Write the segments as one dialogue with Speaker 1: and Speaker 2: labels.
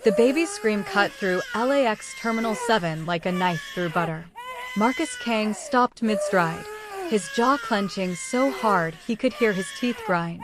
Speaker 1: The baby's scream cut through LAX Terminal 7 like a knife through butter. Marcus Kang stopped mid-stride, his jaw clenching so hard he could hear his teeth grind.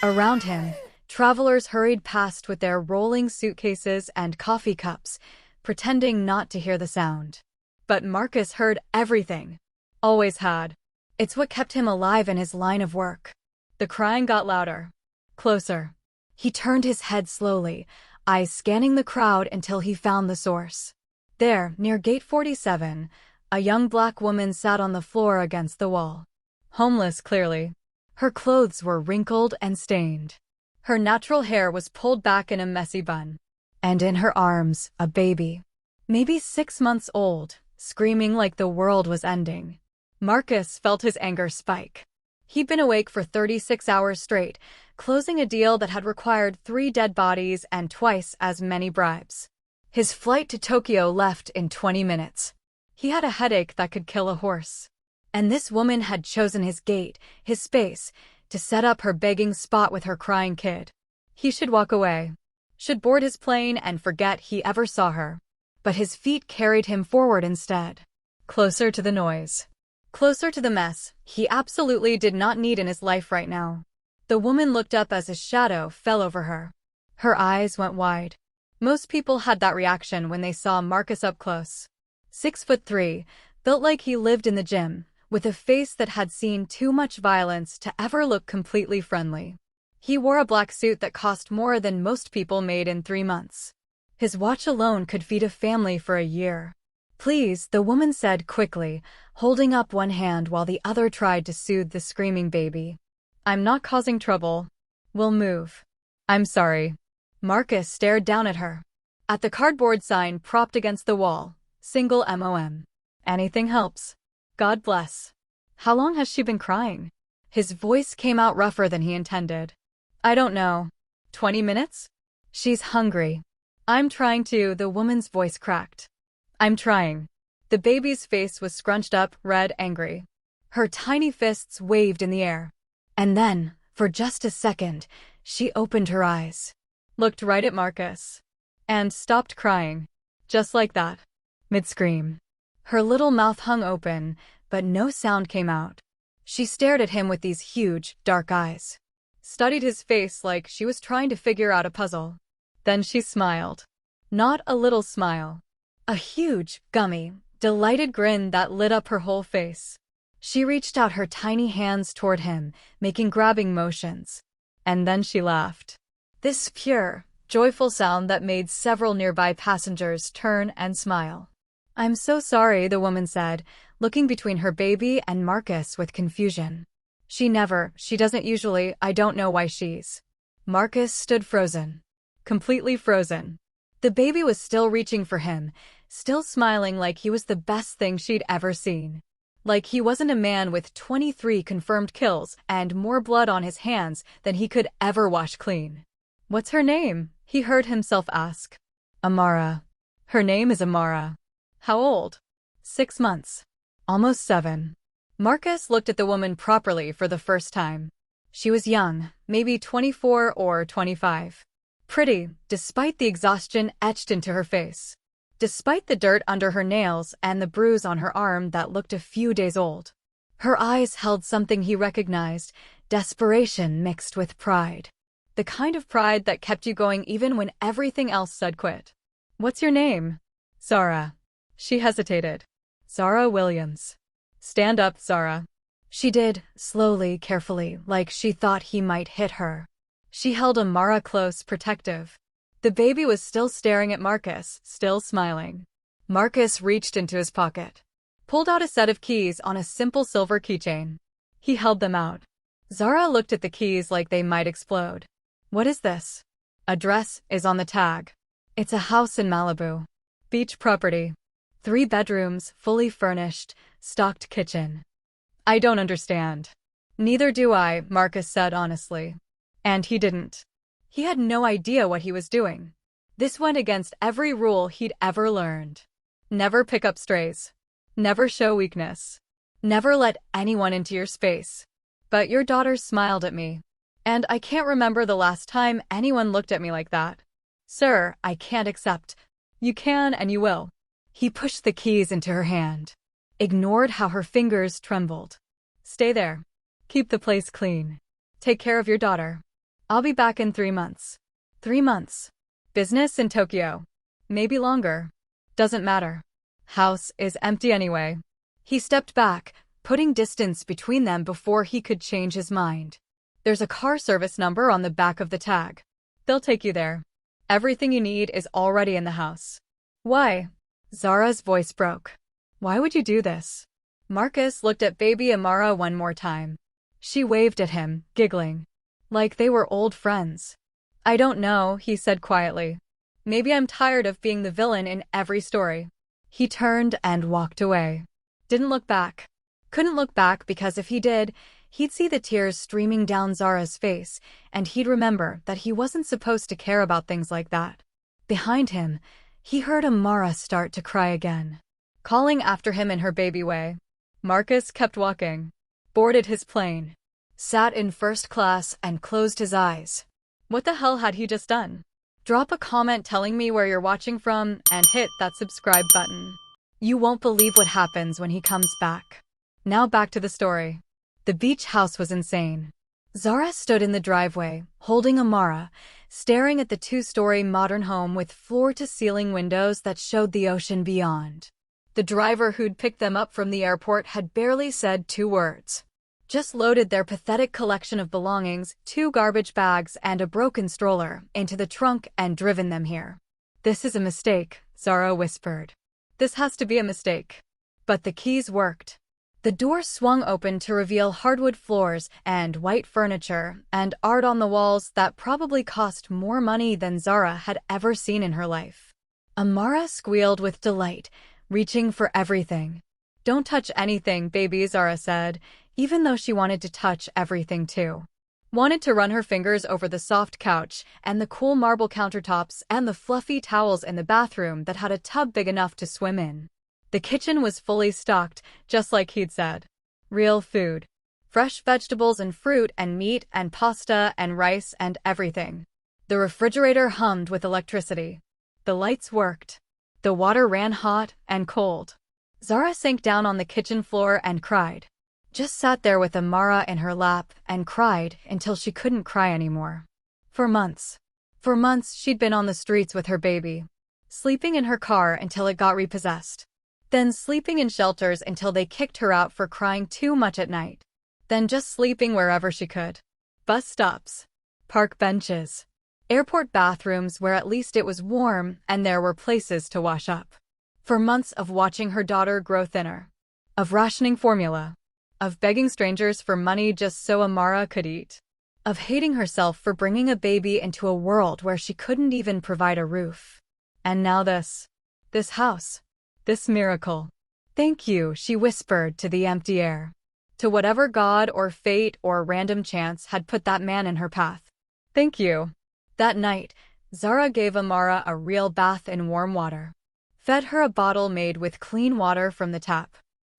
Speaker 1: Around him, travelers hurried past with their rolling suitcases and coffee cups, pretending not to hear the sound. But Marcus heard everything. Always had. It's what kept him alive in his line of work. The crying got louder. Closer. He turned his head slowly, eyes scanning the crowd until he found the source. There, near Gate 47, a young black woman sat on the floor against the wall. Homeless, clearly. Her clothes were wrinkled and stained. Her natural hair was pulled back in a messy bun. And in her arms, a baby. Maybe 6 months old, screaming like the world was ending. Marcus felt his anger spike. He'd been awake for 36 hours straight, closing a deal that had required 3 dead bodies and twice as many bribes. His flight to Tokyo left in 20 minutes. He had a headache that could kill a horse. And this woman had chosen his gate, his space, to set up her begging spot with her crying kid. He should walk away. Should board his plane and forget he ever saw her. But his feet carried him forward instead. Closer to the noise. Closer to the mess he absolutely did not need in his life right now. The woman looked up as his shadow fell over her. Her eyes went wide. Most people had that reaction when they saw Marcus up close. 6'3", built like he lived in the gym, with a face that had seen too much violence to ever look completely friendly. He wore a black suit that cost more than most people made in 3 months. His watch alone could feed a family for a year. "Please," the woman said quickly, holding up one hand while the other tried to soothe the screaming baby. "I'm not causing trouble. We'll move." "I'm sorry." Marcus stared down at her. At the cardboard sign propped against the wall, single MOM. "Anything helps. God bless." "How long has she been crying?" His voice came out rougher than he intended. "I don't know. 20 minutes? She's hungry." "I'm trying to," the woman's voice cracked. "I'm trying." The baby's face was scrunched up, red, angry. Her tiny fists waved in the air. And then, for just a second, she opened her eyes. Looked right at Marcus. And stopped crying. Just like that. Mid-scream. Her little mouth hung open, but no sound came out. She stared at him with these huge, dark eyes. Studied his face like she was trying to figure out a puzzle. Then she smiled. Not a little smile. A huge, gummy, delighted grin that lit up her whole face. She reached out her tiny hands toward him, making grabbing motions. And then she laughed. This pure, joyful sound that made several nearby passengers turn and smile. "I'm so sorry," the woman said, looking between her baby and Marcus with confusion. She doesn't usually, I don't know why she's." Marcus stood frozen. Completely frozen. The baby was still reaching for him, still smiling like he was the best thing she'd ever seen. Like he wasn't a man with 23 confirmed kills and more blood on his hands than he could ever wash clean. "What's her name?" he heard himself ask. "Amara." "Her name is Amara." "How old?" 6 months. Almost 7. Marcus looked at the woman properly for the first time. She was young, maybe 24 or 25. Pretty, despite the exhaustion etched into her face. Despite the dirt under her nails and the bruise on her arm that looked a few days old. Her eyes held something he recognized, desperation mixed with pride. The kind of pride that kept you going even when everything else said quit. "What's your name?" "Zara." She hesitated. "Zara Williams." "Stand up, Zara." She did, slowly, carefully, like she thought he might hit her. She held Amara close, protective. The baby was still staring at Marcus, still smiling. Marcus reached into his pocket. Pulled out a set of keys on a simple silver keychain. He held them out. Zara looked at the keys like they might explode. "What is this?" "Address is on the tag. It's a house in Malibu. Beach property. 3 bedrooms, fully furnished, stocked kitchen." "I don't understand." "Neither do I," Marcus said honestly. And he didn't. He had no idea what he was doing. This went against every rule he'd ever learned. Never pick up strays. Never show weakness. Never let anyone into your space. But your daughter smiled at me. And I can't remember the last time anyone looked at me like that. Sir, I can't accept. You can and you will. He pushed the keys into her hand. Ignored how her fingers trembled. Stay there. Keep the place clean. Take care of your daughter. I'll be back in 3 months. 3 months. Business in Tokyo. Maybe longer. Doesn't matter. House is empty anyway. He stepped back, putting distance between them before he could change his mind. There's a car service number on the back of the tag. They'll take you there. Everything you need is already in the house. Why? Zara's voice broke. Why would you do this? Marcus looked at baby Amara one more time. She waved at him, giggling. Like they were old friends. I don't know, he said quietly. Maybe I'm tired of being the villain in every story. He turned and walked away. Didn't look back. Couldn't look back because if he did, he'd see the tears streaming down Zara's face, and he'd remember that he wasn't supposed to care about things like that. Behind him, he heard Amara start to cry again, calling after him in her baby way. Marcus kept walking, boarded his plane, sat in first class and closed his eyes. What the hell had he just done? Drop a comment telling me where you're watching from and hit that subscribe button. You won't believe what happens when he comes back. Now back to the story. The beach house was insane. Zara stood in the driveway, holding Amara, staring at the 2-story modern home with floor-to-ceiling windows that showed the ocean beyond. The driver who'd picked them up from the airport had barely said 2 words. Just loaded their pathetic collection of belongings, 2 garbage bags and a broken stroller, into the trunk and driven them here. This is a mistake, Zara whispered. This has to be a mistake. But the keys worked. The door swung open to reveal hardwood floors and white furniture and art on the walls that probably cost more money than Zara had ever seen in her life. Amara squealed with delight, reaching for everything. Don't touch anything, baby, Zara said, even though she wanted to touch everything too. Wanted to run her fingers over the soft couch and the cool marble countertops and the fluffy towels in the bathroom that had a tub big enough to swim in. The kitchen was fully stocked, just like he'd said. Real food. Fresh vegetables and fruit and meat and pasta and rice and everything. The refrigerator hummed with electricity. The lights worked. The water ran hot and cold. Zara sank down on the kitchen floor and cried. Just sat there with Amara in her lap and cried until she couldn't cry anymore. For months. For months she'd been on the streets with her baby. Sleeping in her car until it got repossessed. Then sleeping in shelters until they kicked her out for crying too much at night. Then just sleeping wherever she could. Bus stops. Park benches. Airport bathrooms where at least it was warm and there were places to wash up. For months of watching her daughter grow thinner. Of rationing formula. Of begging strangers for money just so Amara could eat. Of hating herself for bringing a baby into a world where she couldn't even provide a roof. And now this. This house. This miracle. Thank you, she whispered to the empty air. To whatever God or fate or random chance had put that man in her path. Thank you. That night, Zara gave Amara a real bath in warm water. Fed her a bottle made with clean water from the tap.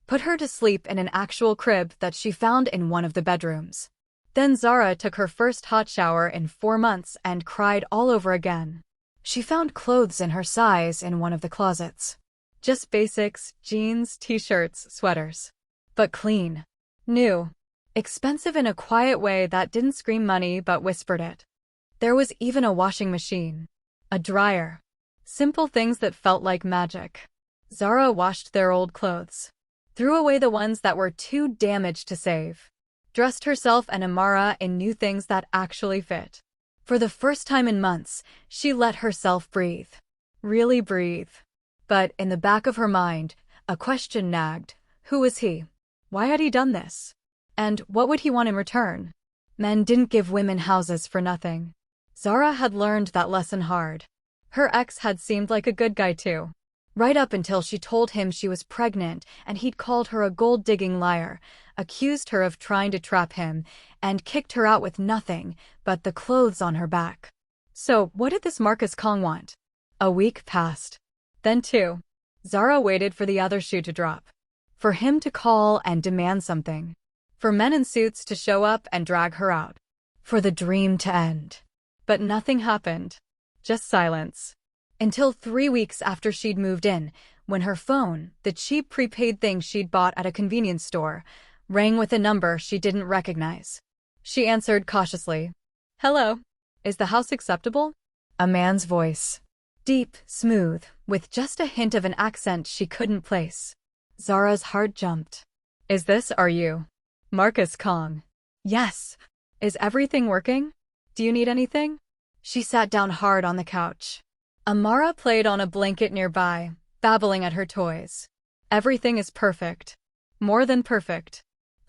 Speaker 1: Put her to sleep in an actual crib that she found in one of the bedrooms. Then Zara took her first hot shower in 4 months and cried all over again. She found clothes in her size in one of the closets. Just basics, jeans, t-shirts, sweaters. But clean. New. Expensive in a quiet way that didn't scream money but whispered it. There was even a washing machine. A dryer. Simple things that felt like magic. Zara washed their old clothes. Threw away the ones that were too damaged to save. Dressed herself and Amara in new things that actually fit. For the first time in months, she let herself breathe. Really breathe. But in the back of her mind, a question nagged. Who was he? Why had he done this? And what would he want in return? Men didn't give women houses for nothing. Zara had learned that lesson hard. Her ex had seemed like a good guy too. Right up until she told him she was pregnant and he'd called her a gold-digging liar, accused her of trying to trap him, and kicked her out with nothing but the clothes on her back. So what did this Marcus Kang want? A week passed. Then 2. Zara waited for the other shoe to drop. For him to call and demand something. For men in suits to show up and drag her out. For the dream to end. But nothing happened. Just silence. Until 3 weeks after she'd moved in, when her phone, the cheap prepaid thing she'd bought at a convenience store, rang with a number she didn't recognize. She answered cautiously. "Hello. Is the house acceptable?" A man's voice. Deep, smooth, with just a hint of an accent she couldn't place. Zara's heart jumped. Are you? Marcus Kang. Yes. Is everything working? Do you need anything? She sat down hard on the couch. Amara played on a blanket nearby, babbling at her toys. Everything is perfect. More than perfect.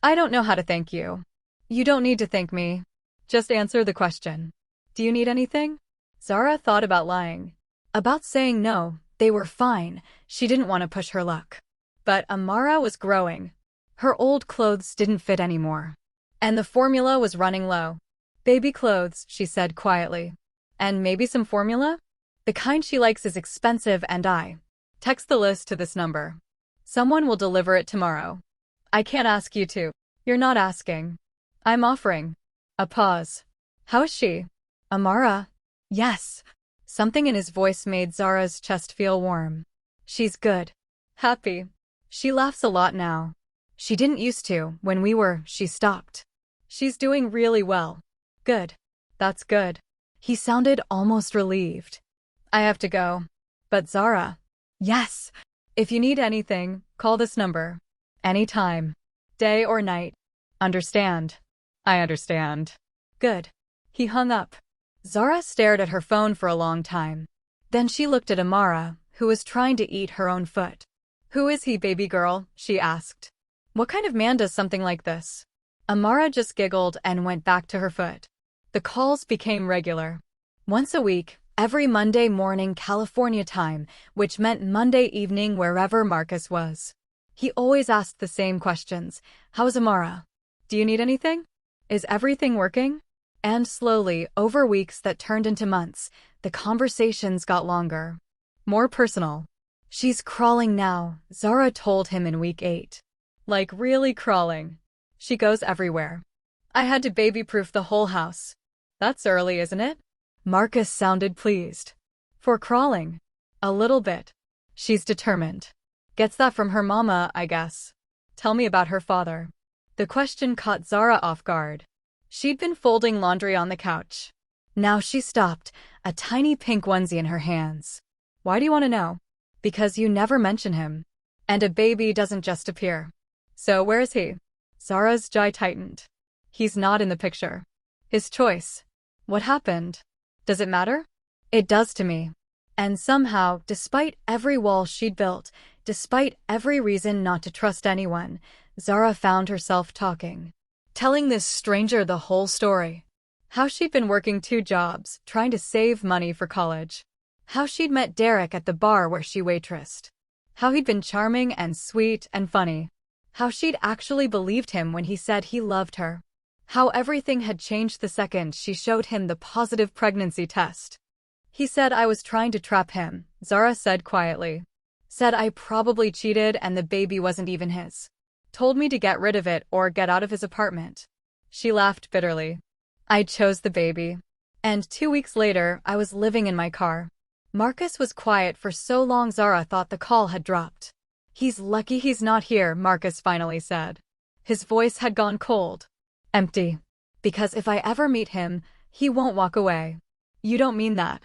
Speaker 1: I don't know how to thank you. You don't need to thank me. Just answer the question. Do you need anything? Zara thought about lying. About saying no, they were fine. She didn't want to push her luck. But Amara was growing. Her old clothes didn't fit anymore. And the formula was running low. Baby clothes, she said quietly. And maybe some formula? The kind she likes is expensive and I. Text the list to this number. Someone will deliver it tomorrow. I can't ask you to. You're not asking. I'm offering. A pause. How is she? Amara? Yes. Something in his voice made Zara's chest feel warm. She's good. Happy. She laughs a lot now. She didn't used to. When she stopped. She's doing really well. Good. That's good. He sounded almost relieved. I have to go. But Zara. Yes. If you need anything, call this number. Anytime. Day or night. Understand. I understand. Good. He hung up. Zara stared at her phone for a long time. Then she looked at Amara, who was trying to eat her own foot. Who is he, baby girl? She asked. What kind of man does something like this? Amara just giggled and went back to her foot. The calls became regular. Once a week, every Monday morning California time, which meant Monday evening wherever Marcus was. He always asked the same questions. How's Amara? Do you need anything? Is everything working? And slowly, over weeks that turned into months, the conversations got longer. More personal. She's crawling now, Zara told him in week 8. Like really crawling. She goes everywhere. I had to baby-proof the whole house. That's early, isn't it? Marcus sounded pleased. For crawling? A little bit. She's determined. Gets that from her mama, I guess. Tell me about her father. The question caught Zara off guard. She'd been folding laundry on the couch. Now she stopped, a tiny pink onesie in her hands. Why do you want to know? Because you never mention him. And a baby doesn't just appear. So where is he? Zara's jaw tightened. He's not in the picture. His choice. What happened? Does it matter? It does to me. And somehow, despite every wall she'd built, despite every reason not to trust anyone, Zara found herself talking. Telling this stranger the whole story. How she'd been working 2 jobs, trying to save money for college. How she'd met Derek at the bar where she waitressed. How he'd been charming and sweet and funny. How she'd actually believed him when he said he loved her. How everything had changed the second she showed him the positive pregnancy test. He said I was trying to trap him, Zara said quietly. Said I probably cheated and the baby wasn't even his. Told me to get rid of it or get out of his apartment. She laughed bitterly. I chose the baby. And 2 weeks later, I was living in my car. Marcus was quiet for so long Zara thought the call had dropped. He's lucky he's not here, Marcus finally said. His voice had gone cold. Empty. Because if I ever meet him, he won't walk away. You don't mean that.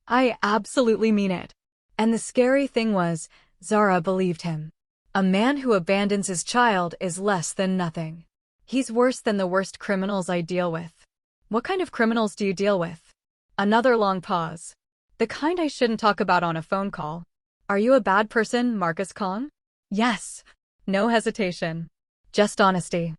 Speaker 1: I absolutely mean it. And the scary thing was, Zara believed him. A man who abandons his child is less than nothing. He's worse than the worst criminals I deal with. What kind of criminals do you deal with? Another long pause. The kind I shouldn't talk about on a phone call. Are you a bad person, Marcus Kang? Yes. No hesitation. Just honesty.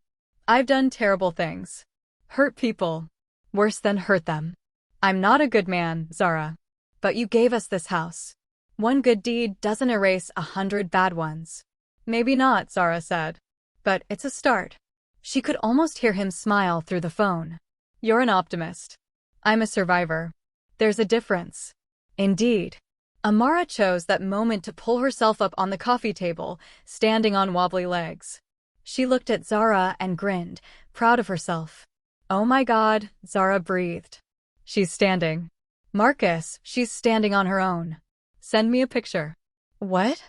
Speaker 1: I've done terrible things. Hurt people. Worse than hurt them. I'm not a good man, Zara. But you gave us this house. One good deed doesn't erase 100 bad ones. Maybe not, Zara said. But it's a start. She could almost hear him smile through the phone. You're an optimist. I'm a survivor. There's a difference. Indeed. Amara chose that moment to pull herself up on the coffee table, standing on wobbly legs. She looked at Zara and grinned, proud of herself. Oh my God, Zara breathed. She's standing. Marcus, she's standing on her own. Send me a picture. What?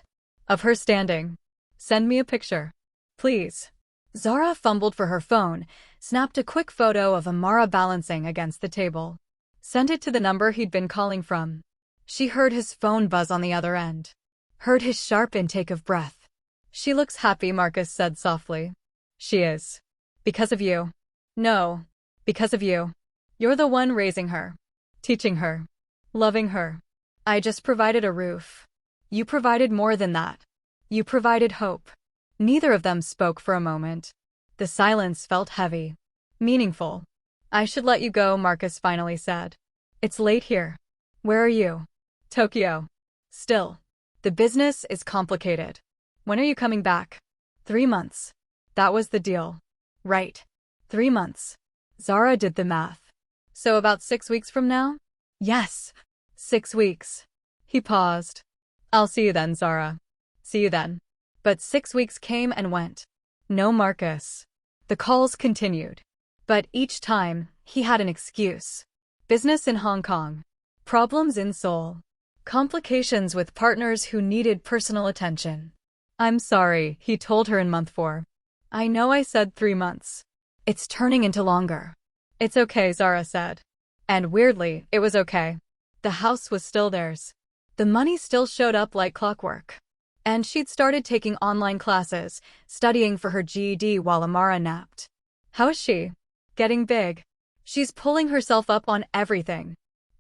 Speaker 1: Of her standing. Send me a picture. Please. Zara fumbled for her phone, snapped a quick photo of Amara balancing against the table. Sent it to the number he'd been calling from. She heard his phone buzz on the other end. Heard his sharp intake of breath. She looks happy, Marcus said softly. She is. Because of you. No. Because of you. You're the one raising her. Teaching her. Loving her. I just provided a roof. You provided more than that. You provided hope. Neither of them spoke for a moment. The silence felt heavy. Meaningful. I should let you go, Marcus finally said. It's late here. Where are you? Tokyo. Still. The business is complicated. When are you coming back? 3 months. That was the deal. Right. 3 months. Zara did the math. So about 6 weeks from now? Yes. 6 weeks. He paused. I'll see you then, Zara. See you then. But 6 weeks came and went. No Marcus. The calls continued. But each time, he had an excuse. Business in Hong Kong. Problems in Seoul. Complications with partners who needed personal attention. I'm sorry, he told her in month 4. I know I said 3 months. It's turning into longer. It's okay, Zara said. And weirdly, it was okay. The house was still theirs. The money still showed up like clockwork. And she'd started taking online classes, studying for her GED while Amara napped. How is she? Getting big. She's pulling herself up on everything.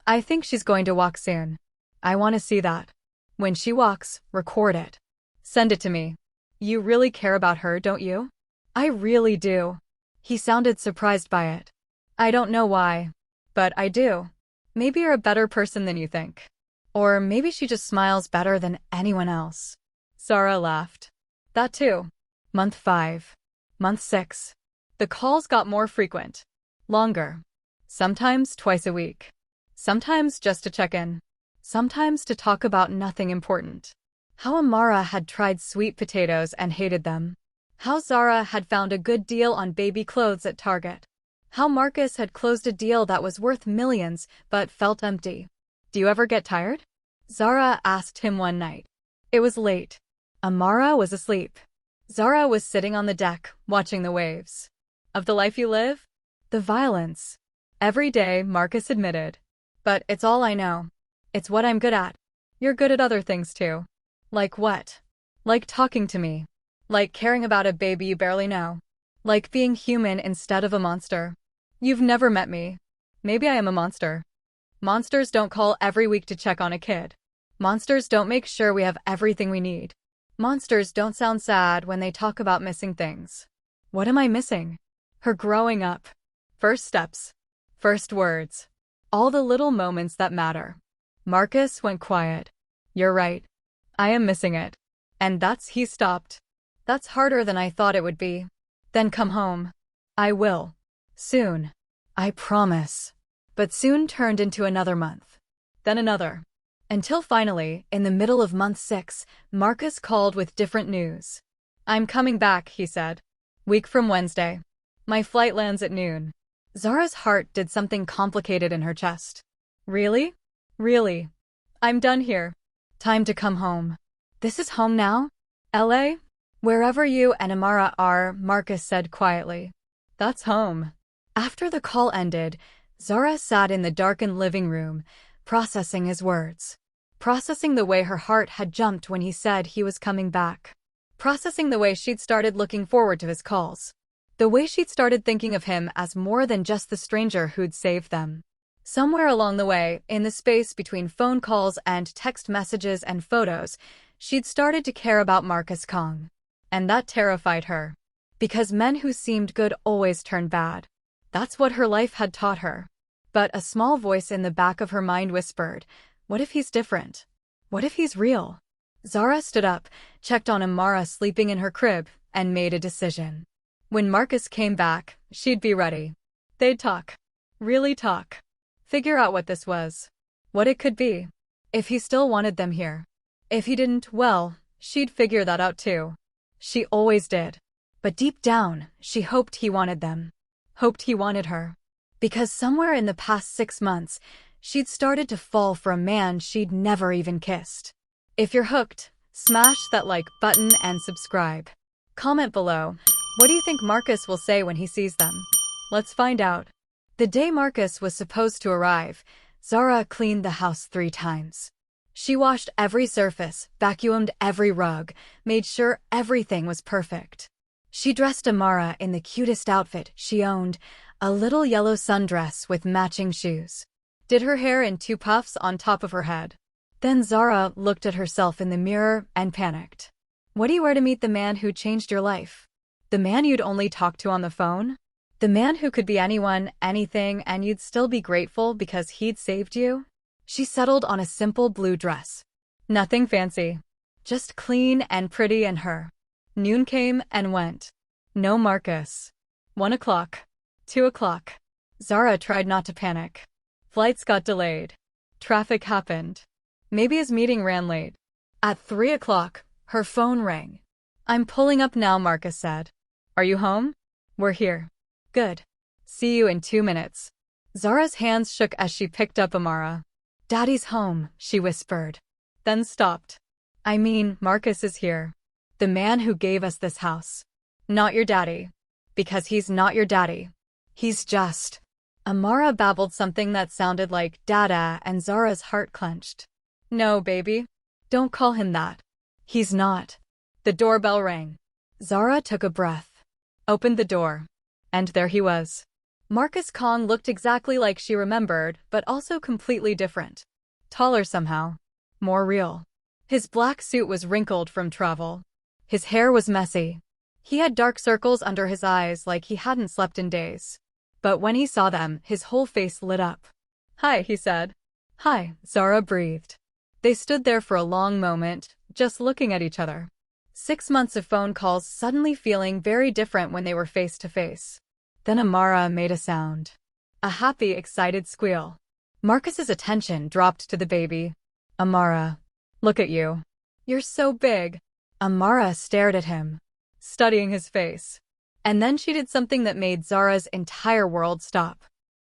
Speaker 1: I think she's going to walk soon. I want to see that. When she walks, record it. Send it to me. You really care about her, don't you? I really do. He sounded surprised by it. I don't know why. But I do. Maybe you're a better person than you think. Or maybe she just smiles better than anyone else. Zara laughed. That too. Month 5. Month 6. The calls got more frequent. Longer. Sometimes twice a week. Sometimes just to check in. Sometimes to talk about nothing important. How Amara had tried sweet potatoes and hated them. How Zara had found a good deal on baby clothes at Target. How Marcus had closed a deal that was worth millions but felt empty. Do you ever get tired? Zara asked him one night. It was late. Amara was asleep. Zara was sitting on the deck, watching the waves. Of the life you live? The violence. Every day, Marcus admitted. But it's all I know. It's what I'm good at. You're good at other things too. Like what? Like talking to me. Like caring about a baby you barely know. Like being human instead of a monster. You've never met me. Maybe I am a monster. Monsters don't call every week to check on a kid. Monsters don't make sure we have everything we need. Monsters don't sound sad when they talk about missing things. What am I missing? Her growing up. First steps. First words. All the little moments that matter. Marcus went quiet. You're right. I am missing it. And he stopped. That's harder than I thought it would be. Then come home. I will. Soon. I promise. But soon turned into another month. Then another. Until finally, in the middle of month 6, Marcus called with different news. I'm coming back, he said. Week from Wednesday. My flight lands at noon. Zara's heart did something complicated in her chest. Really? Really? I'm done here. Time to come home. This is home now? LA? Wherever you and Amara are, Marcus said quietly. That's home. After the call ended, Zara sat in the darkened living room, processing his words. Processing the way her heart had jumped when he said he was coming back. Processing the way she'd started looking forward to his calls. The way she'd started thinking of him as more than just the stranger who'd saved them. Somewhere along the way, in the space between phone calls and text messages and photos, she'd started to care about Marcus Kang. And that terrified her. Because men who seemed good always turn bad. That's what her life had taught her. But a small voice in the back of her mind whispered, what if he's different? What if he's real? Zara stood up, checked on Amara sleeping in her crib, and made a decision. When Marcus came back, she'd be ready. They'd talk. Really talk. Figure out what this was. What it could be. If he still wanted them here. If he didn't, well, she'd figure that out too. She always did. But deep down, she hoped he wanted them. Hoped he wanted her. Because somewhere in the past 6 months, She'd started to fall for a man she'd never even kissed. If you're hooked, smash that like button and subscribe. Comment below, what do you think Marcus will say when he sees them? Let's find out. The day Marcus was supposed to arrive, Zara cleaned the house 3 times. She washed every surface, vacuumed every rug, made sure everything was perfect. She dressed Amara in the cutest outfit she owned, a little yellow sundress with matching shoes. Did her hair in 2 puffs on top of her head. Then Zara looked at herself in the mirror and panicked. What do you wear to meet the man who changed your life? The man you'd only talk to on the phone? The man who could be anyone, anything, and you'd still be grateful because he'd saved you? She settled on a simple blue dress. Nothing fancy. Just clean and pretty and her. Noon came and went. No Marcus. 1 o'clock. 2 o'clock. Zara tried not to panic. Flights got delayed. Traffic happened. Maybe his meeting ran late. At 3 o'clock, her phone rang. I'm pulling up now, Marcus said. Are you home? We're here. Good. See you in 2 minutes. Zara's hands shook as she picked up Amara. Daddy's home, she whispered. Then stopped. I mean, Marcus is here. The man who gave us this house. Not your daddy. Because he's not your daddy. He's just... Amara babbled something that sounded like dada and Zara's heart clenched. No, baby. Don't call him that. He's not. The doorbell rang. Zara took a breath. Opened the door. And there he was. Marcus Kang looked exactly like she remembered, but also completely different. Taller somehow. More real. His black suit was wrinkled from travel. His hair was messy. He had dark circles under his eyes like he hadn't slept in days. But when he saw them, his whole face lit up. Hi, he said. Hi, Zara breathed. They stood there for a long moment, just looking at each other. 6 months of phone calls suddenly feeling very different when they were face to face. Then Amara made a sound. A happy, excited squeal. Marcus's attention dropped to the baby. Amara. Look at you. You're so big. Amara stared at him, studying his face. And then she did something that made Zara's entire world stop.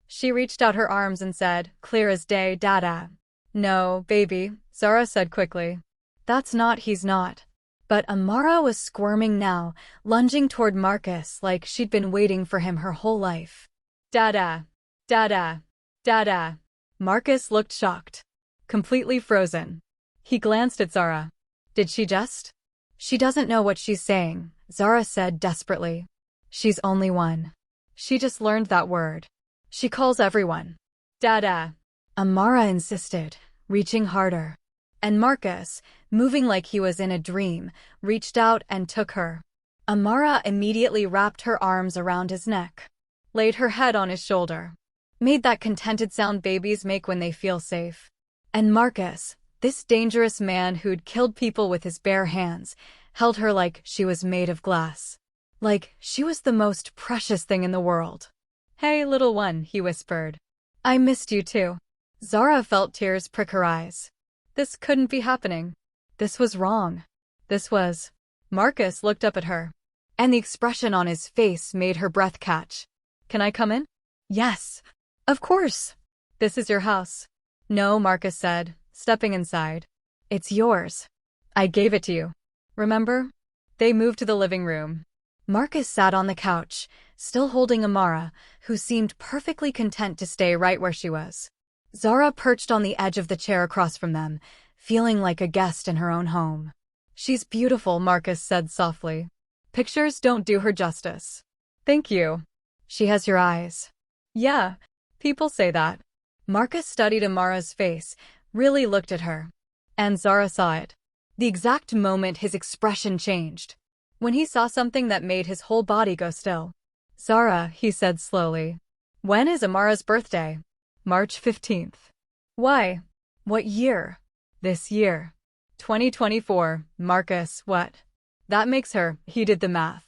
Speaker 1: She reached out her arms and said, clear as day, dada. No, baby, Zara said quickly. That's not, he's not. But Amara was squirming now, lunging toward Marcus like she'd been waiting for him her whole life. Dada. Dada. Dada. Marcus looked shocked. Completely frozen. He glanced at Zara. Did she just? She doesn't know what she's saying, Zara said desperately. She's only 1. She just learned that word. She calls everyone. Dada. Amara insisted, reaching harder. And Marcus, moving like he was in a dream, reached out and took her. Amara immediately wrapped her arms around his neck, laid her head on his shoulder, made that contented sound babies make when they feel safe. And Marcus, this dangerous man who'd killed people with his bare hands, held her like she was made of glass. Like she was the most precious thing in the world. Hey, little one, he whispered. I missed you too. Zara felt tears prick her eyes. This couldn't be happening. This was wrong. This was... Marcus looked up at her, and the expression on his face made her breath catch. Can I come in? Yes. Of course. This is your house. No, Marcus said, stepping inside. It's yours. I gave it to you. Remember? They moved to the living room. Marcus sat on the couch, still holding Amara, who seemed perfectly content to stay right where she was. Zara perched on the edge of the chair across from them, feeling like a guest in her own home. She's beautiful, Marcus said softly. Pictures don't do her justice. Thank you. She has your eyes. Yeah, people say that. Marcus studied Amara's face, really looked at her. And Zara saw it. The exact moment his expression changed. When he saw something that made his whole body go still. Zara, he said slowly. When is Amara's birthday? March 15th. Why? What year? This year. 2024, Marcus, what? That makes her, he did the math.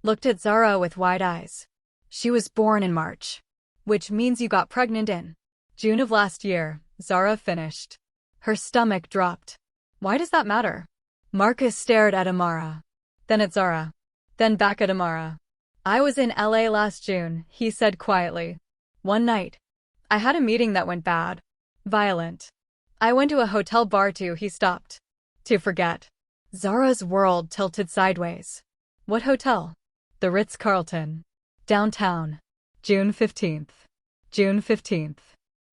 Speaker 1: Looked at Zara with wide eyes. She was born in March. Which means you got pregnant in June of last year, Zara finished. Her stomach dropped. Why does that matter? Marcus stared at Amara. Then at Zara. Then back at Amara. I was in LA last June, he said quietly. One night. I had a meeting that went bad. Violent. I went to a hotel bar too, he stopped. To forget. Zara's world tilted sideways. What hotel? The Ritz-Carlton. Downtown. June 15th. June 15th.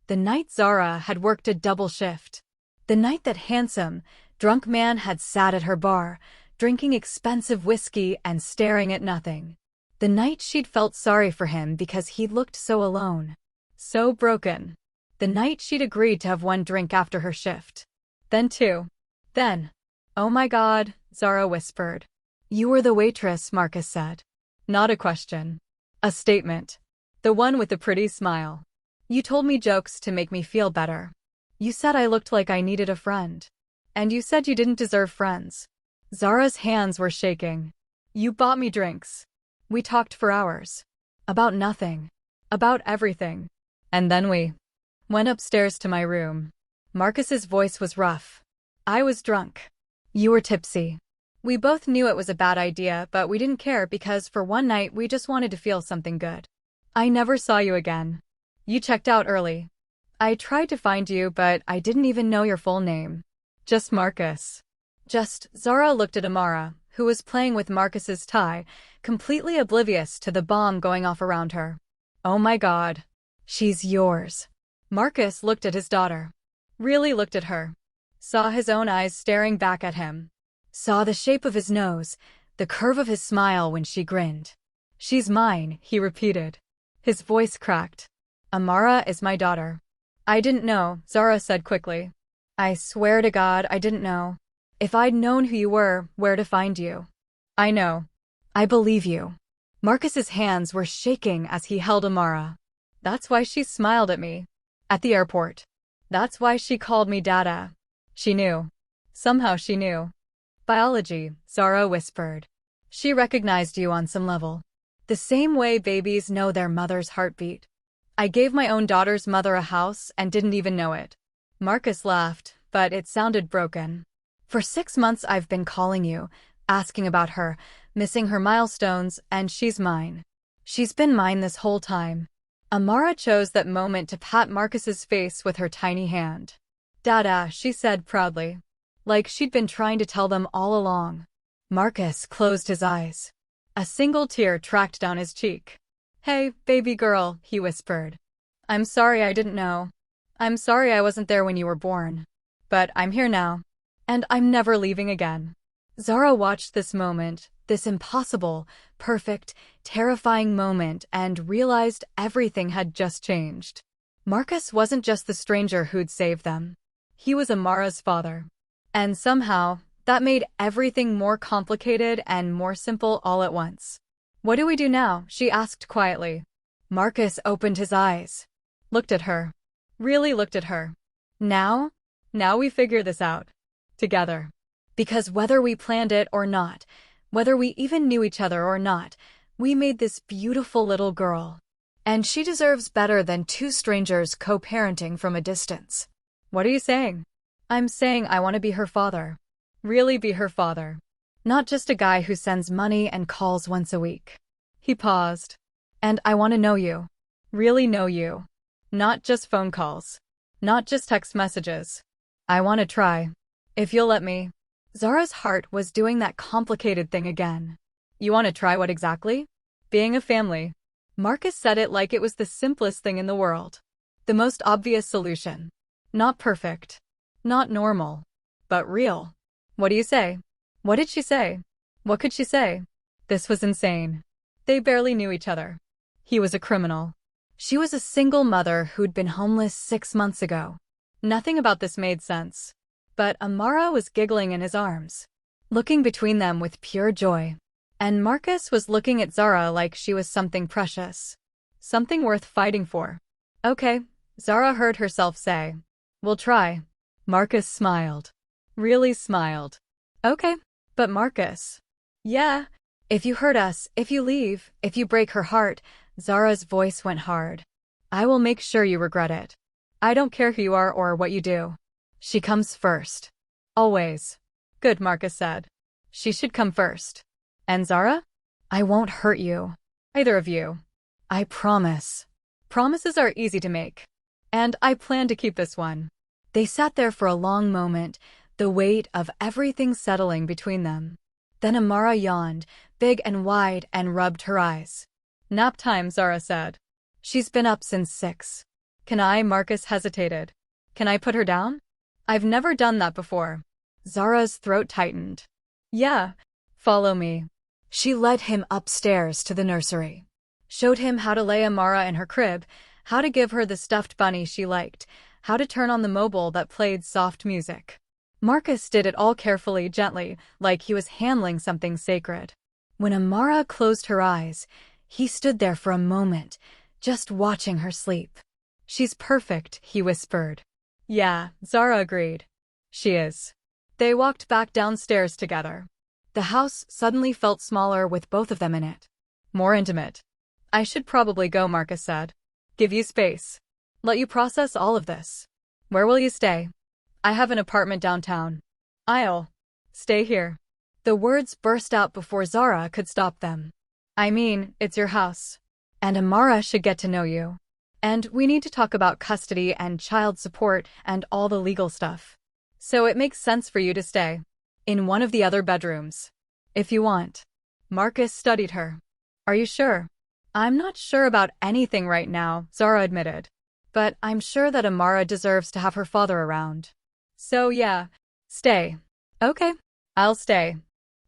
Speaker 1: The night Zara had worked a double shift. The night that handsome, drunk man had sat at her bar, drinking expensive whiskey and staring at nothing. The night she'd felt sorry for him because he looked so alone. So broken. The night she'd agreed to have one drink after her shift. Then two. Then. Oh my God, Zara whispered. You were the waitress, Marcus said. Not a question. A statement. The one with the pretty smile. You told me jokes to make me feel better. You said I looked like I needed a friend. And you said you didn't deserve friends. Zara's hands were shaking. You bought me drinks. We talked for hours. About nothing. About everything. And then we went upstairs to my room. Marcus's voice was rough. I was drunk. You were tipsy. We both knew it was a bad idea, but we didn't care because for one night we just wanted to feel something good. I never saw you again. You checked out early. I tried to find you, but I didn't even know your full name. Just Marcus. Zara looked at Amara, who was playing with Marcus's tie, completely oblivious to the bomb going off around her. Oh my God. She's yours. Marcus looked at his daughter. Really looked at her. Saw his own eyes staring back at him. Saw the shape of his nose, the curve of his smile when she grinned. She's mine, he repeated. His voice cracked. Amara is my daughter. I didn't know, Zara said quickly. I swear to God I didn't know. If I'd known who you were, where to find you. I know. I believe you. Marcus's hands were shaking as he held Amara. That's why she smiled at me. At the airport. That's why she called me Dada. She knew. Somehow she knew. Biology, Zara whispered. She recognized you on some level. The same way babies know their mother's heartbeat. I gave my own daughter's mother a house and didn't even know it. Marcus laughed, but it sounded broken. For 6 months I've been calling you, asking about her, missing her milestones, and she's mine. She's been mine this whole time. Amara chose that moment to pat Marcus's face with her tiny hand. Dada, she said proudly. Like she'd been trying to tell them all along. Marcus closed his eyes. A single tear tracked down his cheek. Hey, baby girl, he whispered. I'm sorry I didn't know. I'm sorry I wasn't there when you were born. But I'm here now. And I'm never leaving again. Zara watched this moment, this impossible, perfect, terrifying moment, and realized everything had just changed. Marcus wasn't just the stranger who'd saved them. He was Amara's father. And somehow, that made everything more complicated and more simple all at once. What do we do now? She asked quietly. Marcus opened his eyes. Looked at her. Really looked at her. Now? Now we figure this out. Together. Because whether we planned it or not, whether we even knew each other or not, we made this beautiful little girl. And she deserves better than two strangers co-parenting from a distance. What are you saying? I'm saying I want to be her father. Really be her father. Not just a guy who sends money and calls once a week. He paused. And I want to know you. Really know you. Not just phone calls. Not just text messages. I want to try. If you'll let me. Zara's heart was doing that complicated thing again. You want to try what exactly? Being a family. Marcus said it like it was the simplest thing in the world. The most obvious solution. Not perfect. Not normal. But real. What do you say? What did she say? What could she say? This was insane. They barely knew each other. He was a criminal. She was a single mother who'd been homeless 6 months ago. Nothing about this made sense. But Amara was giggling in his arms, looking between them with pure joy. And Marcus was looking at Zara like she was something precious. Something worth fighting for. Okay, Zara heard herself say. We'll try. Marcus smiled. Really smiled. Okay, but Marcus. Yeah, if you hurt us, if you leave, if you break her heart, Zara's voice went hard. I will make sure you regret it. I don't care who you are or what you do. She comes first. Always. Good, Marcus said. She should come first. And Zara? I won't hurt you. Either of you. I promise. Promises are easy to make. And I plan to keep this one. They sat there for a long moment, the weight of everything settling between them. Then Amara yawned, big and wide, and rubbed her eyes. Nap time, Zara said. She's been up since 6. Can I? Marcus hesitated. Can I put her down? I've never done that before. Zara's throat tightened. Yeah, follow me. She led him upstairs to the nursery. Showed him how to lay Amara in her crib, how to give her the stuffed bunny she liked, how to turn on the mobile that played soft music. Marcus did it all carefully, gently, like he was handling something sacred. When Amara closed her eyes, he stood there for a moment, just watching her sleep. She's perfect, he whispered. Yeah, Zara agreed. She is. They walked back downstairs together. The house suddenly felt smaller with both of them in it. More intimate. I should probably go, Marcus said. Give you space. Let you process all of this. Where will you stay? I have an apartment downtown. I'll stay here. The words burst out before Zara could stop them. I mean, it's your house. And Amara should get to know you. And we need to talk about custody and child support and all the legal stuff. So it makes sense for you to stay in one of the other bedrooms, if you want. Marcus studied her. Are you sure? I'm not sure about anything right now, Zara admitted. But I'm sure that Amara deserves to have her father around. So yeah, stay. Okay, I'll stay.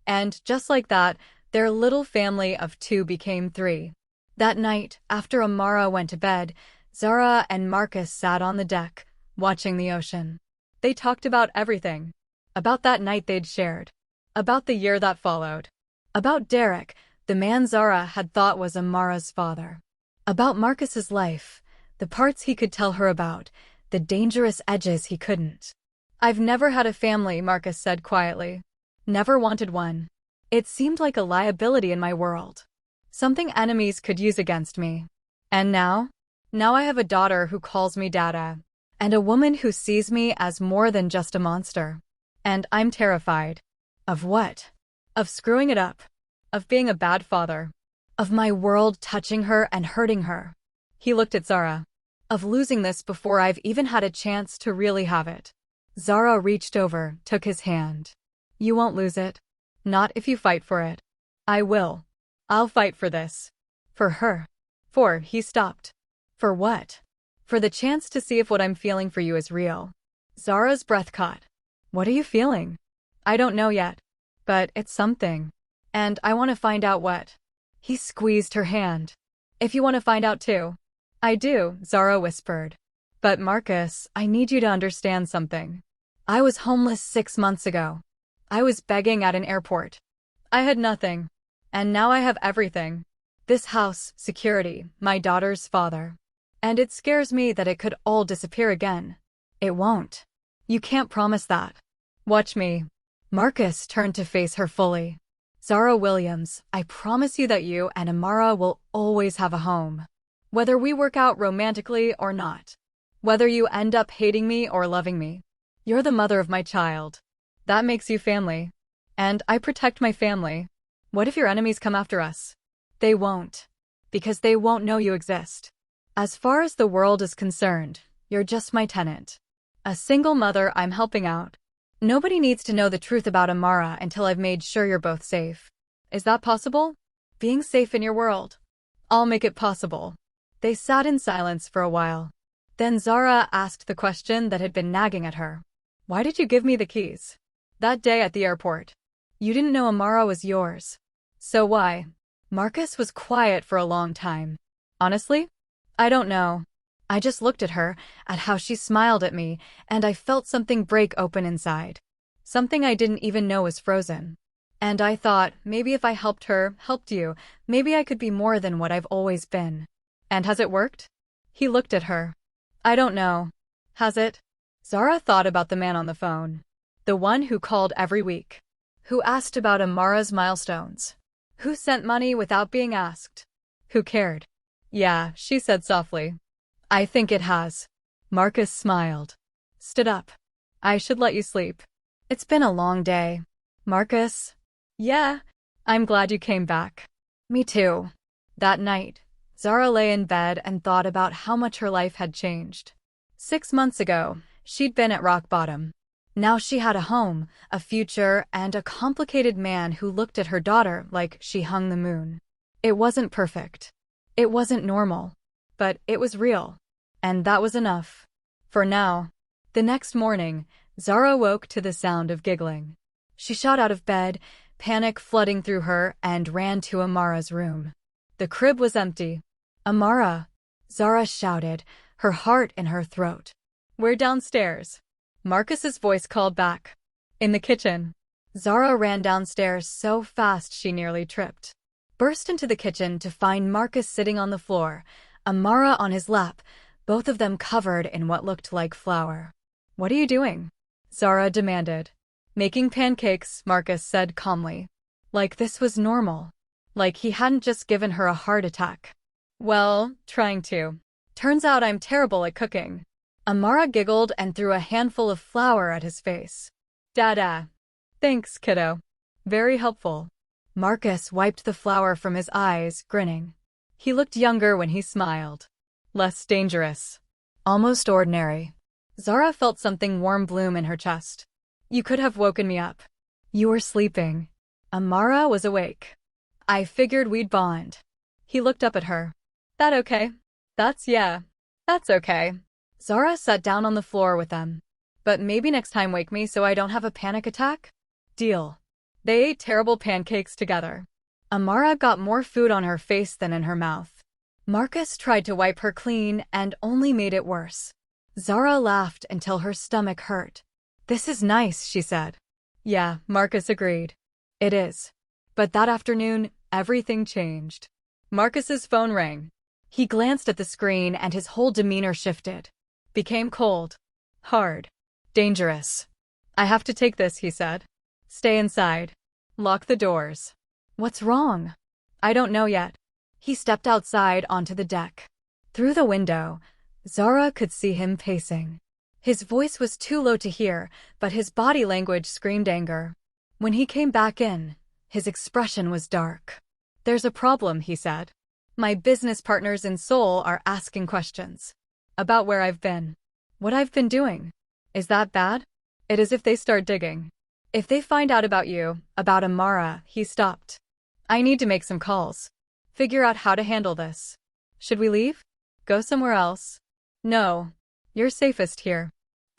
Speaker 1: And just like that, their little family of 2 became 3. That night, after Amara went to bed, Zara and Marcus sat on the deck, watching the ocean. They talked about everything. About that night they'd shared. About the year that followed. About Derek, the man Zara had thought was Amara's father. About Marcus's life, the parts he could tell her about, the dangerous edges he couldn't. I've never had a family, Marcus said quietly. Never wanted one. It seemed like a liability in my world. Something enemies could use against me. And now? Now I have a daughter who calls me Dada. And a woman who sees me as more than just a monster. And I'm terrified. Of what? Of screwing it up. Of being a bad father. Of my world touching her and hurting her. He looked at Zara. Of losing this before I've even had a chance to really have it. Zara reached over, took his hand. You won't lose it. Not if you fight for it. I will. I'll fight for this. For her. He stopped. For what? For the chance to see if what I'm feeling for you is real. Zara's breath caught. What are you feeling? I don't know yet. But it's something. And I want to find out what. He squeezed her hand. If you want to find out too. I do, Zara whispered. But Marcus, I need you to understand something. I was homeless 6 months ago. I was begging at an airport. I had nothing. And now I have everything. This house, security, my daughter's father. And it scares me that it could all disappear again. It won't. You can't promise that. Watch me. Marcus turned to face her fully. Zara Williams, I promise you that you and Amara will always have a home. Whether we work out romantically or not. Whether you end up hating me or loving me. You're the mother of my child. That makes you family. And I protect my family. What if your enemies come after us? They won't. Because they won't know you exist. As far as the world is concerned, you're just my tenant. A single mother I'm helping out. Nobody needs to know the truth about Amara until I've made sure you're both safe. Is that possible? Being safe in your world. I'll make it possible. They sat in silence for a while. Then Zara asked the question that had been nagging at her. Why did you give me the keys? That day at the airport. You didn't know Amara was yours. So why? Marcus was quiet for a long time. Honestly? I don't know. I just looked at her, at how she smiled at me, and I felt something break open inside. Something I didn't even know was frozen. And I thought, maybe if I helped her, helped you, maybe I could be more than what I've always been. And has it worked? He looked at her. I don't know. Has it? Zara thought about the man on the phone. The one who called every week. Who asked about Amara's milestones. Who sent money without being asked. Who cared? Yeah, she said softly. I think it has. Marcus smiled. Stood up. I should let you sleep. It's been a long day. Marcus? Yeah, I'm glad you came back. Me too. That night, Zara lay in bed and thought about how much her life had changed. 6 months ago, she'd been at rock bottom. Now she had a home, a future, and a complicated man who looked at her daughter like she hung the moon. It wasn't perfect. It wasn't normal. But it was real. And that was enough. For now. The next morning, Zara woke to the sound of giggling. She shot out of bed, panic flooding through her, and ran to Amara's room. The crib was empty. "Amara!" Zara shouted, her heart in her throat. "We're downstairs." Marcus's voice called back. "In the kitchen." Zara ran downstairs so fast she nearly tripped. Burst into the kitchen to find Marcus sitting on the floor, Amara on his lap, both of them covered in what looked like flour. "What are you doing?" Zara demanded. "Making pancakes," Marcus said calmly. Like this was normal. Like he hadn't just given her a heart attack. "Well, trying to. Turns out I'm terrible at cooking." Amara giggled and threw a handful of flour at his face. "Dada. Thanks, kiddo. Very helpful." Marcus wiped the flour from his eyes, grinning. He looked younger when he smiled. Less dangerous. Almost ordinary. Zara felt something warm bloom in her chest. "You could have woken me up." "You were sleeping." Amara was awake. "I figured we'd bond." He looked up at her. "That okay?" That's okay." Zara sat down on the floor with them. "But maybe next time wake me so I don't have a panic attack?" "Deal." They ate terrible pancakes together. Amara got more food on her face than in her mouth. Marcus tried to wipe her clean and only made it worse. Zara laughed until her stomach hurt. "This is nice," she said. "Yeah," Marcus agreed. "It is." But that afternoon, everything changed. Marcus's phone rang. He glanced at the screen and his whole demeanor shifted. Became cold. Hard. Dangerous. "I have to take this," he said. "Stay inside. Lock the doors." "What's wrong?" "I don't know yet." He stepped outside onto the deck. Through the window, Zara could see him pacing. His voice was too low to hear, but his body language screamed anger. When he came back in, his expression was dark. "There's a problem," he said. "My business partners in Seoul are asking questions. About where I've been. What I've been doing. Is that bad? It is if they start digging. If they find out about you, about Amara." He stopped. "I need to make some calls. Figure out how to handle this. Should we leave? Go somewhere else?" "No. You're safest here.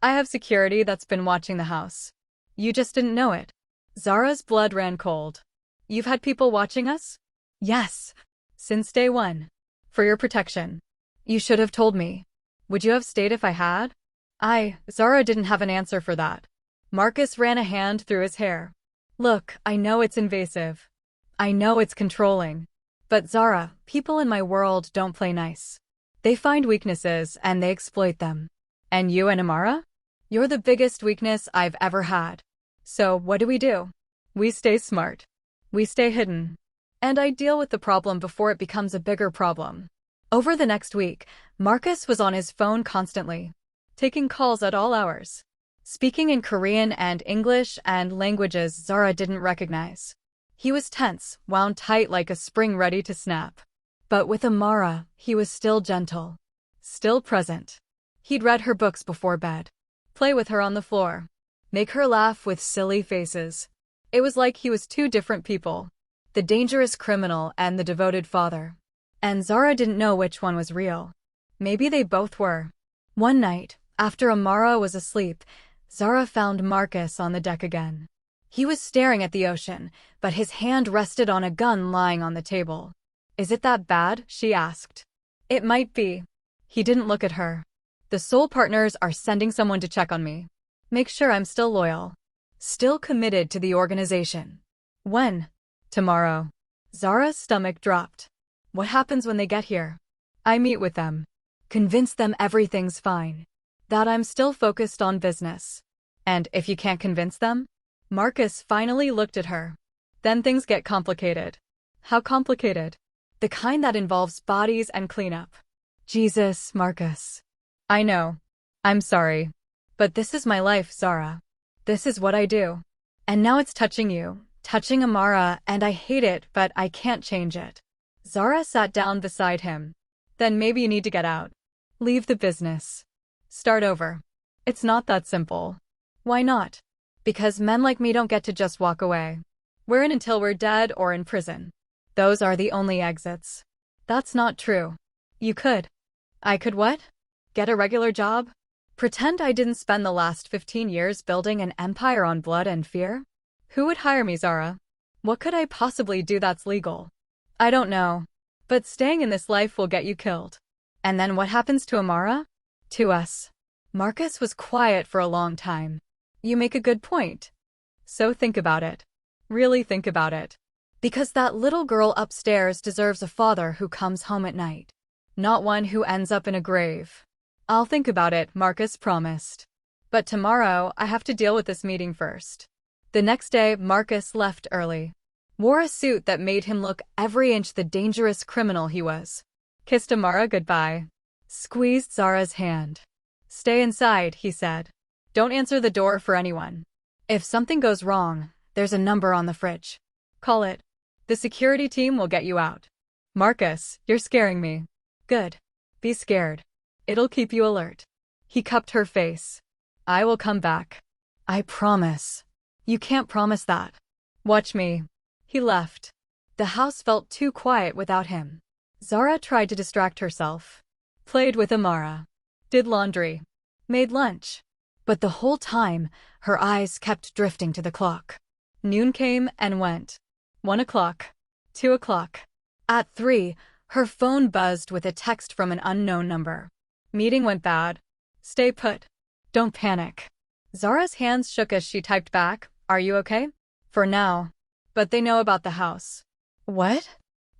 Speaker 1: I have security that's been watching the house. You just didn't know it." Zara's blood ran cold. "You've had people watching us?" "Yes. Since day one. For your protection. You should have told me. Would you have stayed if I had?" Zara didn't have an answer for that. Marcus ran a hand through his hair. "Look, I know it's invasive. I know it's controlling. But Zara, people in my world don't play nice. They find weaknesses and they exploit them. And you and Amara? You're the biggest weakness I've ever had. So what do? We stay smart. We stay hidden. And I deal with the problem before it becomes a bigger problem." Over the next week, Marcus was on his phone constantly, taking calls at all hours, speaking in Korean and English and languages Zara didn't recognize. He was tense, wound tight like a spring ready to snap. But with Amara, he was still gentle, still present. He'd read her books before bed, play with her on the floor, make her laugh with silly faces. It was like he was two different people, the dangerous criminal and the devoted father. And Zara didn't know which one was real. Maybe they both were. One night, after Amara was asleep, Zara found Marcus on the deck again. He was staring at the ocean, but his hand rested on a gun lying on the table. "Is it that bad?" she asked. "It might be." He didn't look at her. "The Soul partners are sending someone to check on me. Make sure I'm still loyal. Still committed to the organization." "When?" "Tomorrow." Zara's stomach dropped. "What happens when they get here?" "I meet with them. Convince them everything's fine. That I'm still focused on business." "And if you can't convince them?" Marcus finally looked at her. "Then things get complicated." "How complicated?" "The kind that involves bodies and cleanup." "Jesus, Marcus." "I know. I'm sorry. But this is my life, Zara. This is what I do. And now it's touching you, touching Amara, and I hate it, but I can't change it." Zara sat down beside him. "Then maybe you need to get out. Leave the business. Start over. It's not that simple. Why not? Because men like me don't get to just walk away. We're in until we're dead or in prison. Those are the only exits. That's not true. You could. I could what? Get a regular job? Pretend I didn't spend the last 15 years building an empire on blood and fear? Who would hire me, Zara? What could I possibly do that's legal? I don't know. But staying in this life will get you killed. And then what happens to Amara? To us. Marcus was quiet for a long time. You make a good point. So think about it. Really think about it. Because that little girl upstairs deserves a father who comes home at night. Not one who ends up in a grave. I'll think about it, Marcus promised. But tomorrow, I have to deal with this meeting first. The next day, Marcus left early. Wore a suit that made him look every inch the dangerous criminal he was. Kissed Amara goodbye. Squeezed Zara's hand. Stay inside, he said. Don't answer the door for anyone. If something goes wrong, there's a number on the fridge. Call it. The security team will get you out. Marcus, you're scaring me. Good. Be scared. It'll keep you alert. He cupped her face. I will come back. I promise. You can't promise that. Watch me. He left. The house felt too quiet without him. Zara tried to distract herself. Played with Amara. Did laundry. Made lunch. But the whole time, her eyes kept drifting to the clock. Noon came and went. 1 o'clock. 2 o'clock. At 3, her phone buzzed with a text from an unknown number. Meeting went bad. Stay put. Don't panic. Zara's hands shook as she typed back, Are you okay? For now. But they know about the house. What?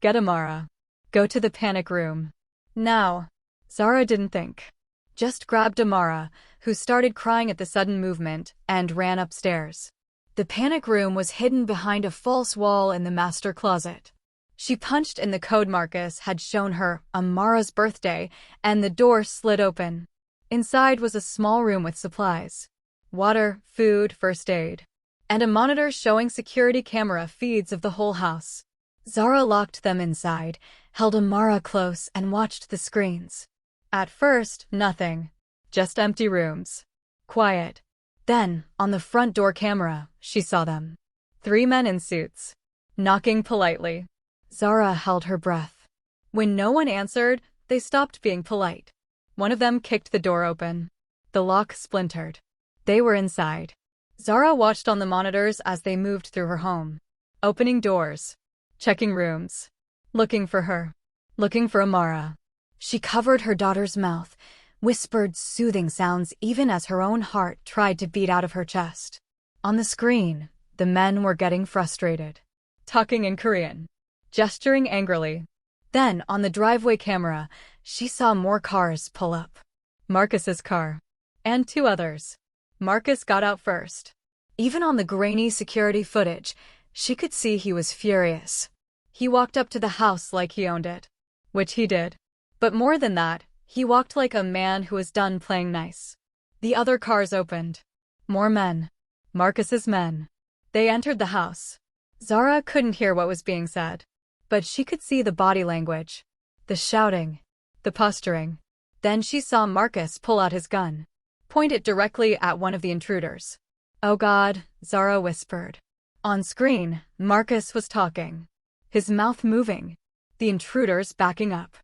Speaker 1: Get Amara. Go to the panic room. Now. Zara didn't think. Just grabbed Amara, who started crying at the sudden movement, and ran upstairs. The panic room was hidden behind a false wall in the master closet. She punched in the code Marcus had shown her, Amara's birthday, and the door slid open. Inside was a small room with supplies. Water, food, first aid. And a monitor showing security camera feeds of the whole house. Zara locked them inside, held Amara close, and watched the screens. At first, nothing. Just empty rooms. Quiet. Then, on the front door camera, she saw them. 3 men in suits. Knocking politely. Zara held her breath. When no one answered, they stopped being polite. One of them kicked the door open. The lock splintered. They were inside. Zara watched on the monitors as they moved through her home. Opening doors. Checking rooms. Looking for her. Looking for Amara. She covered her daughter's mouth, whispered soothing sounds even as her own heart tried to beat out of her chest. On the screen, the men were getting frustrated. Talking in Korean. Gesturing angrily. Then, on the driveway camera, she saw more cars pull up. Marcus's car. And 2 others. Marcus got out first. Even on the grainy security footage, she could see he was furious. He walked up to the house like he owned it. Which he did. But more than that, he walked like a man who was done playing nice. The other cars opened. More men. Marcus's men. They entered the house. Zara couldn't hear what was being said. But she could see the body language. The shouting. The posturing. Then she saw Marcus pull out his gun. Point it directly at one of the intruders. Oh God, Zara whispered. On screen, Marcus was talking. His mouth moving. The intruders backing up.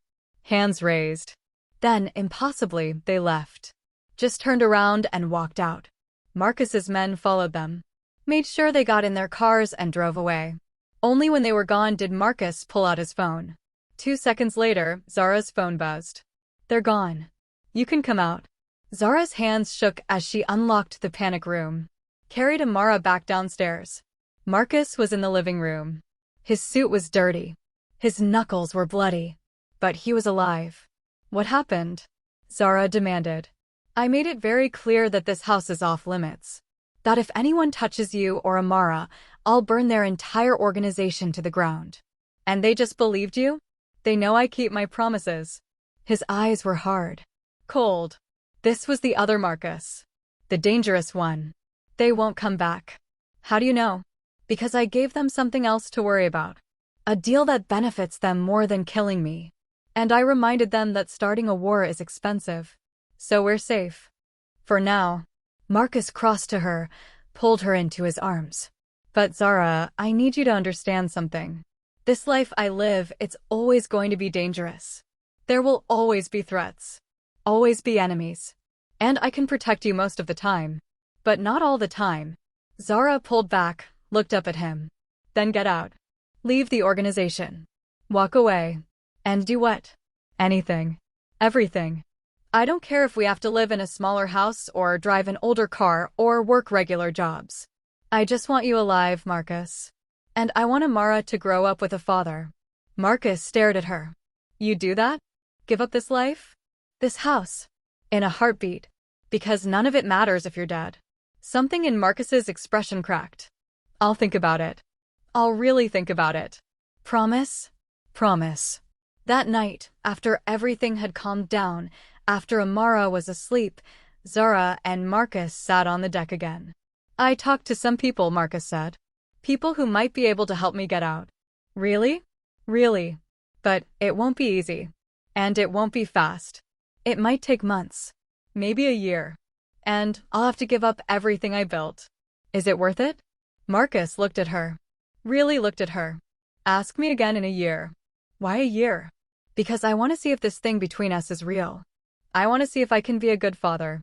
Speaker 1: Hands raised. Then, impossibly, they left. Just turned around and walked out. Marcus's men followed them. Made sure they got in their cars and drove away. Only when they were gone did Marcus pull out his phone. 2 seconds later, Zara's phone buzzed. They're gone. You can come out. Zara's hands shook as she unlocked the panic room. Carried Amara back downstairs. Marcus was in the living room. His suit was dirty. His knuckles were bloody. But he was alive. What happened? Zara demanded. I made it very clear that this house is off limits. That if anyone touches you or Amara, I'll burn their entire organization to the ground. And they just believed you? They know I keep my promises. His eyes were hard. Cold. This was the other Marcus. The dangerous one. They won't come back. How do you know? Because I gave them something else to worry about. A deal that benefits them more than killing me. And I reminded them that starting a war is expensive. So we're safe. For now. Marcus crossed to her, pulled her into his arms. But Zara, I need you to understand something. This life I live, it's always going to be dangerous. There will always be threats. Always be enemies. And I can protect you most of the time. But not all the time. Zara pulled back, looked up at him. Then get out. Leave the organization. Walk away. And do what? Anything. Everything. I don't care if we have to live in a smaller house or drive an older car or work regular jobs. I just want you alive, Marcus. And I want Amara to grow up with a father. Marcus stared at her. You'd do that? Give up this life? This house? In a heartbeat. Because none of it matters if you're dead. Something in Marcus's expression cracked. I'll think about it. I'll really think about it. Promise? Promise. That night, after everything had calmed down, after Amara was asleep, Zara and Marcus sat on the deck again. I talked to some people, Marcus said. People who might be able to help me get out. Really? Really. But it won't be easy. And it won't be fast. It might take months. Maybe a year. And I'll have to give up everything I built. Is it worth it? Marcus looked at her. Really looked at her. Ask me again in a year. Why a year? Because I want to see if this thing between us is real. I want to see if I can be a good father.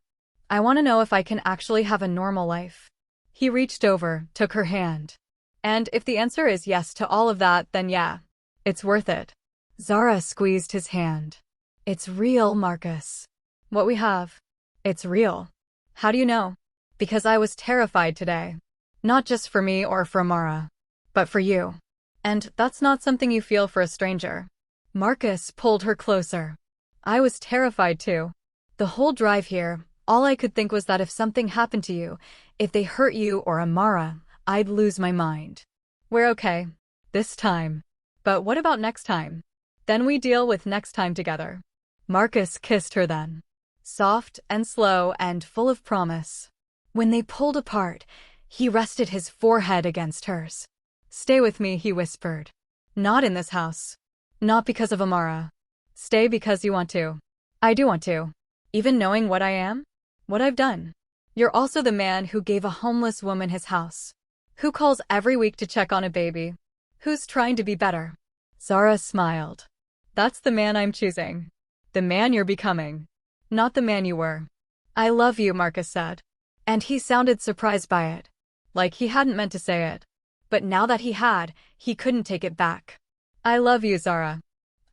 Speaker 1: I want to know if I can actually have a normal life. He reached over, took her hand. And if the answer is yes to all of that, then yeah, it's worth it. Zara squeezed his hand. It's real, Marcus. What we have. It's real. How do you know? Because I was terrified today. Not just for me or for Amara, but for you. And that's not something you feel for a stranger. Marcus pulled her closer. I was terrified too. The whole drive here, all I could think was that if something happened to you, if they hurt you or Amara, I'd lose my mind. We're okay. This time. But what about next time? Then we deal with next time together. Marcus kissed her then. Soft and slow and full of promise. When they pulled apart, he rested his forehead against hers. Stay with me, he whispered. Not in this house. Not because of Amara. Stay because you want to. I do want to. Even knowing what I am? What I've done. You're also the man who gave a homeless woman his house. Who calls every week to check on a baby. Who's trying to be better. Zara smiled. That's the man I'm choosing. The man you're becoming. Not the man you were. I love you, Marcus said. And he sounded surprised by it. Like he hadn't meant to say it. But now that he had, he couldn't take it back. I love you, Zara.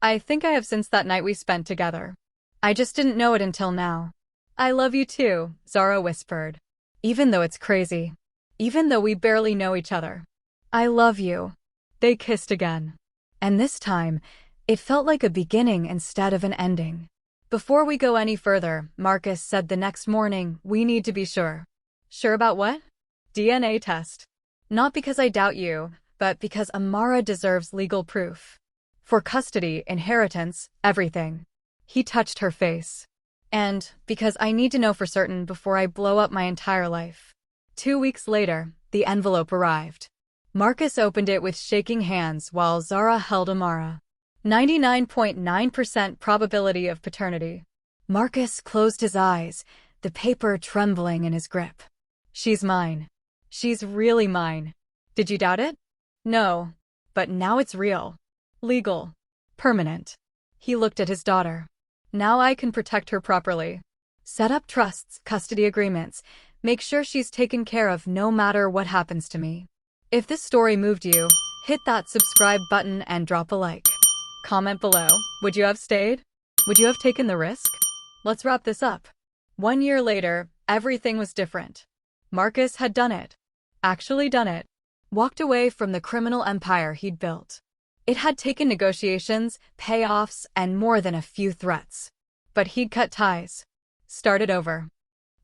Speaker 1: I think I have since that night we spent together. I just didn't know it until now. I love you too, Zara whispered. Even though it's crazy. Even though we barely know each other. I love you. They kissed again. And this time, it felt like a beginning instead of an ending. Before we go any further, Marcus said the next morning, we need to be sure. Sure about what? DNA test. Not because I doubt you, but because Amara deserves legal proof. For custody, inheritance, everything. He touched her face. And because I need to know for certain before I blow up my entire life. 2 weeks later, the envelope arrived. Marcus opened it with shaking hands while Zara held Amara. 99.9% probability of paternity. Marcus closed his eyes, the paper trembling in his grip. She's mine. She's really mine. Did you doubt it? No. But now it's real. Legal. Permanent. He looked at his daughter. Now I can protect her properly. Set up trusts, custody agreements. Make sure she's taken care of no matter what happens to me. If this story moved you, hit that subscribe button and drop a like. Comment below. Would you have stayed? Would you have taken the risk? Let's wrap this up. 1 year later, everything was different. Marcus had done it. Actually done it. Walked away from the criminal empire he'd built. It had taken negotiations, payoffs, and more than a few threats. But he'd cut ties. Started over.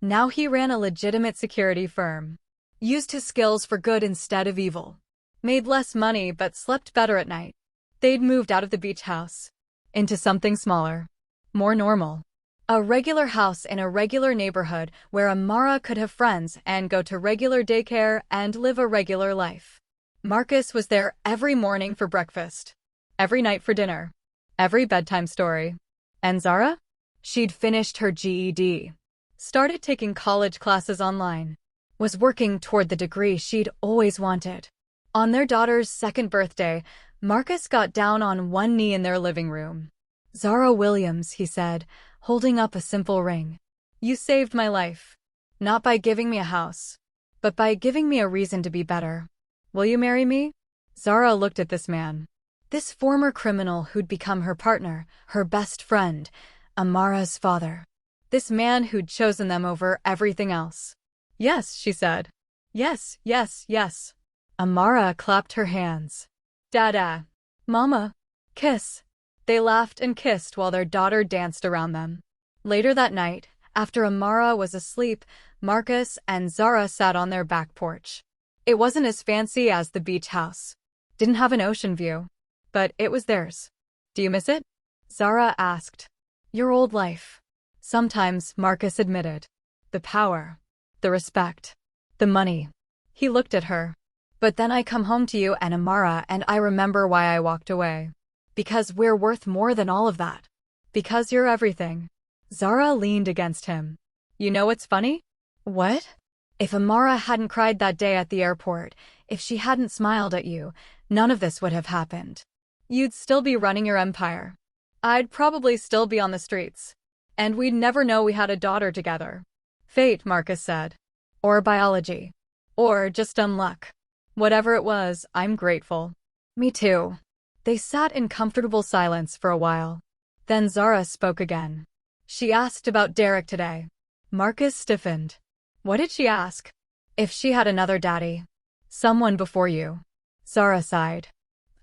Speaker 1: Now he ran a legitimate security firm. Used his skills for good instead of evil. Made less money but slept better at night. They'd moved out of the beach house. Into something smaller. More normal. A regular house in a regular neighborhood where Amara could have friends and go to regular daycare and live a regular life. Marcus was there every morning for breakfast. Every night for dinner. Every bedtime story. And Zara? She'd finished her GED, started taking college classes online, was working toward the degree she'd always wanted. On their daughter's second birthday, Marcus got down on one knee in their living room. "Zara Williams," he said, holding up a simple ring. "You saved my life. Not by giving me a house, but by giving me a reason to be better. Will you marry me?" Zara looked at this man. This former criminal who'd become her partner, her best friend, Amara's father. This man who'd chosen them over everything else. "Yes," she said. "Yes, yes, yes." Amara clapped her hands. "Dada. Mama. Kiss." They laughed and kissed while their daughter danced around them. Later that night, after Amara was asleep, Marcus and Zara sat on their back porch. It wasn't as fancy as the beach house. Didn't have an ocean view. But it was theirs. "Do you miss it?" Zara asked. "Your old life." "Sometimes," Marcus admitted. "The power. The respect. The money." He looked at her. "But then I come home to you and Amara and I remember why I walked away. Because we're worth more than all of that. Because you're everything." Zara leaned against him. "You know what's funny?" "What?" "If Amara hadn't cried that day at the airport, if she hadn't smiled at you, none of this would have happened. You'd still be running your empire. I'd probably still be on the streets. And we'd never know we had a daughter together." "Fate," Marcus said. "Or biology. Or just dumb luck. Whatever it was, I'm grateful." "Me too." They sat in comfortable silence for a while. Then Zara spoke again. "She asked about Derek today." Marcus stiffened. "What did she ask?" "If she had another daddy. Someone before you." Zara sighed.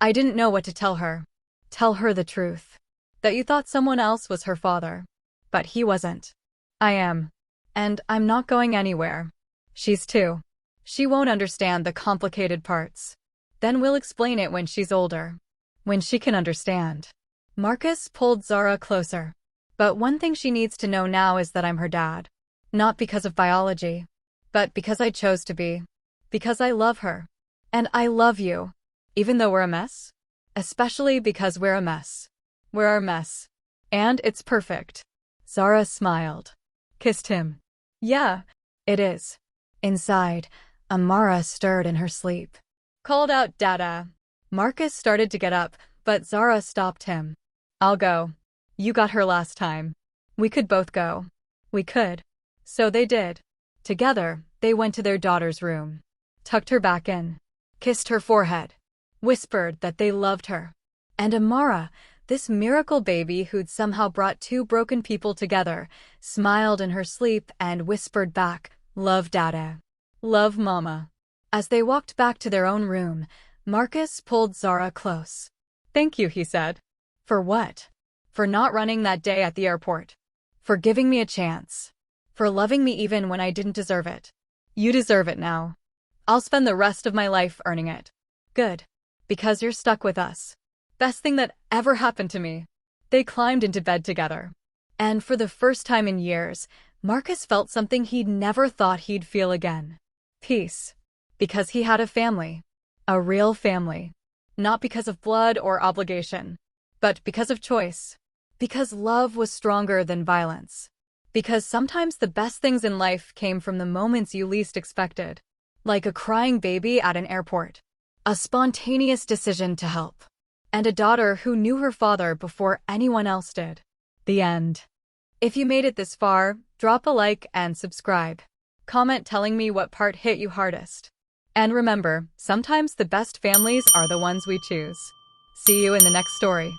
Speaker 1: "I didn't know what to tell her." "Tell her the truth. That you thought someone else was her father. But he wasn't." "I am. And I'm not going anywhere." "She's too. She won't understand the complicated parts. Then we'll explain it when she's older. When she can understand." Marcus pulled Zara closer. "But one thing she needs to know now is that I'm her dad. Not because of biology. But because I chose to be. Because I love her. And I love you. Even though we're a mess? Especially because we're a mess. We're our mess. And it's perfect." Zara smiled. Kissed him. "Yeah, it is." Inside, Amara stirred in her sleep. Called out Dada. Marcus started to get up, but Zara stopped him. "I'll go. You got her last time. We could both go." "We could." So they did. Together, they went to their daughter's room. Tucked her back in. Kissed her forehead. Whispered that they loved her. And Amara, this miracle baby who'd somehow brought two broken people together, smiled in her sleep and whispered back, "Love Dada. Love Mama." As they walked back to their own room, Marcus pulled Zara close. "Thank you," he said. "For what?" "For not running that day at the airport. For giving me a chance. For loving me even when I didn't deserve it. You deserve it now. I'll spend the rest of my life earning it." "Good. Because you're stuck with us." "Best thing that ever happened to me." They climbed into bed together. And for the first time in years, Marcus felt something he'd never thought he'd feel again. Peace. Because he had a family. A real family. Not because of blood or obligation, but because of choice. Because love was stronger than violence. Because sometimes the best things in life came from the moments you least expected. Like a crying baby at an airport. A spontaneous decision to help. And a daughter who knew her father before anyone else did. The end. If you made it this far, drop a like and subscribe. Comment telling me what part hit you hardest. And remember, sometimes the best families are the ones we choose. See you in the next story.